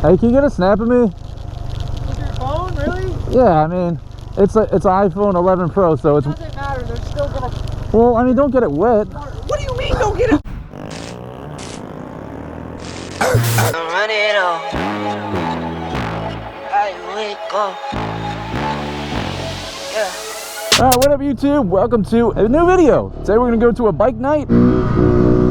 Hey, can you get a snap of me? With your phone, really? Yeah, I mean, it's an iPhone 11 Pro, so it's... It doesn't matter, they're still gonna... Well, I mean, don't get it wet. What do you mean, don't get it? Run it on. I wake up. Yeah. Alright, what up YouTube? Welcome to a new video. Today we're going to go to a bike night.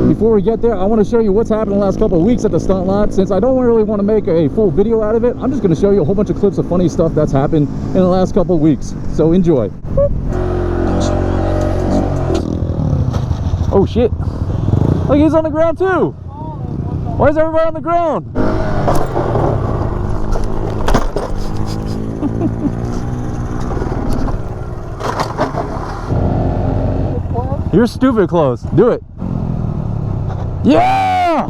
Before we get there, I want to show you what's happened the last couple of weeks at the stunt lot. Since I don't really want to make a full video out of it, I'm just going to show you a whole bunch of clips of funny stuff that's happened in the last couple of weeks. So enjoy. Oh shit. Look, he's on the ground too. Why is everybody on the ground? You're stupid close. Do it. Yeah!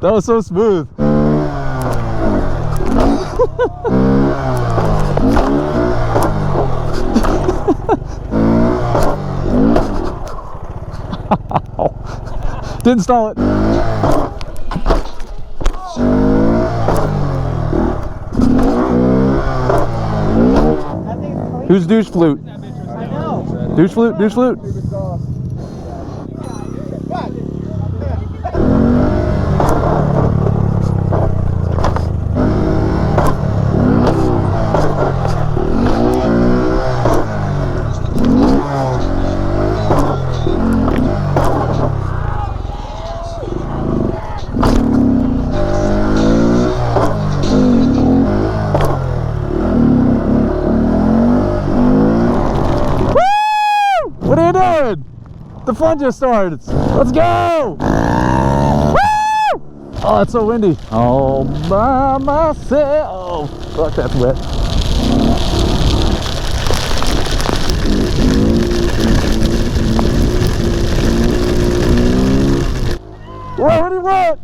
That was so smooth. Didn't stall it. Who's douche flute? I know. Douche flute, douche flute. What are you doing? The fun just started. Let's go! Woo! Oh, it's so windy. All by myself. Oh, fuck, that's wet. Whoa, what do you want?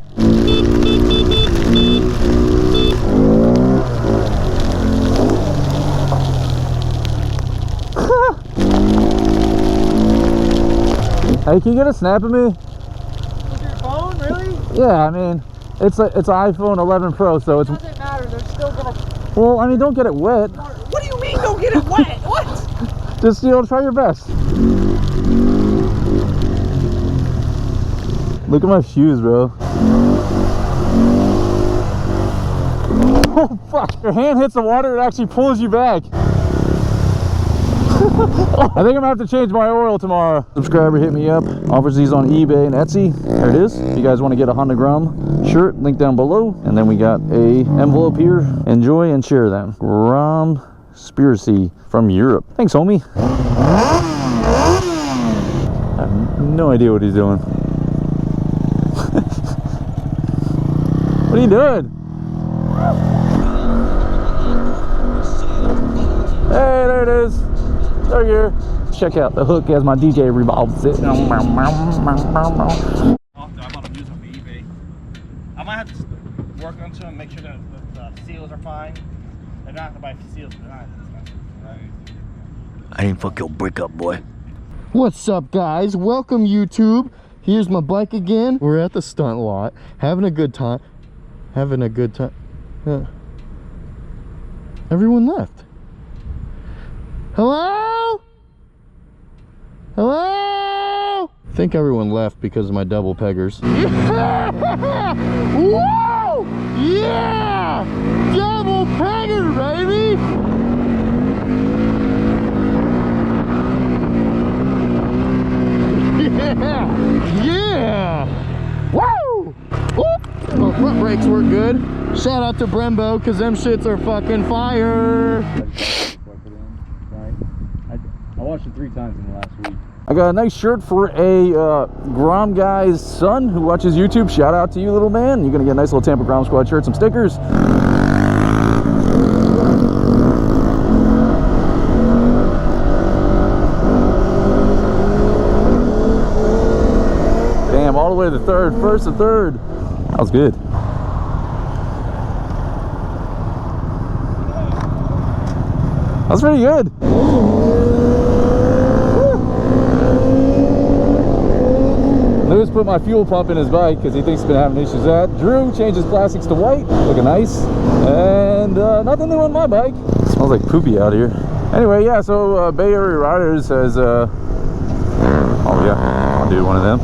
Hey, can you get a snap of me? With your phone, really? Yeah, I mean, it's an iPhone 11 Pro, so it's... It doesn't matter, they're still gonna... Well, I mean, don't get it wet. What do you mean, don't get it wet? What? Just, you know, try your best. Look at my shoes, bro. Oh, fuck. Your hand hits the water, it actually pulls you back. I think I'm gonna have to change my oil tomorrow. Subscriber hit me up, offers these on eBay and Etsy. There it is. If you guys want to get a Honda Grom shirt, link down below. And then we got a envelope here. Enjoy and share them. Grom Spiracy from Europe. Thanks, homie. I have no idea what he's doing. What are you doing? Hey, there it is. Right here. Check out the hook as my DJ revolves it. I want to use them for eBay. I might have to work onto them, make sure that the seals are fine. They're not to buy seals, they're not expensive. I didn't fuck your brick up, boy. What's up, guys? Welcome, YouTube. Here's my bike again. We're at the stunt lot, having a good time. Everyone left. Hello? Hello? I think everyone left because of my double peggers. Yeah! Whoa! Yeah! Double pegger, baby! Yeah! Yeah! Woo! Whoop! My front brakes work good. Shout out to Brembo, because them shits are fucking fire. I watched it 3 times in the last week. I got a nice shirt for a Grom guy's son who watches YouTube. Shout out to you, little man. You're gonna get a nice little Tampa Grom Squad shirt, some stickers. Damn, all the way to the third, first to third. That was good. That's pretty good. Loose just put my fuel pump in his bike because he thinks he's been having issues with that. Drew changed his plastics to white, looking nice. And nothing new on my bike. Smells like poopy out here. Anyway, yeah, so Bay Area Riders has, oh yeah, I'll do one of them.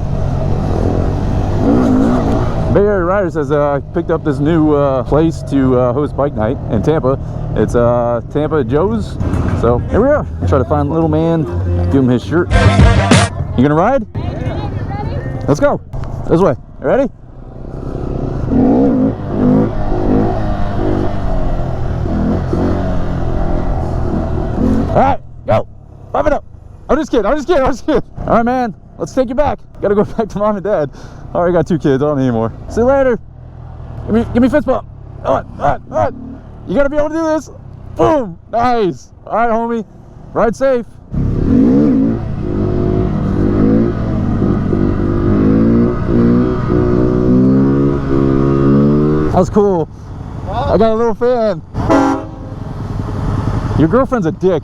Bay Area Riders has picked up this new place to host bike night in Tampa. It's Tampa Joe's. So here we are. Try to find little man, give him his shirt. You gonna ride? Let's go. This way. You ready? All right, go. Pump it up. I'm just kidding. All right, man. Let's take you back. Gotta go back to mom and dad. I already got 2 kids. I don't need any more. See you later. Give me a fist bump. All right. You gotta be able to do this. Boom. Nice. All right, homie. Ride safe. That was cool. I got a little fan. Your girlfriend's a dick.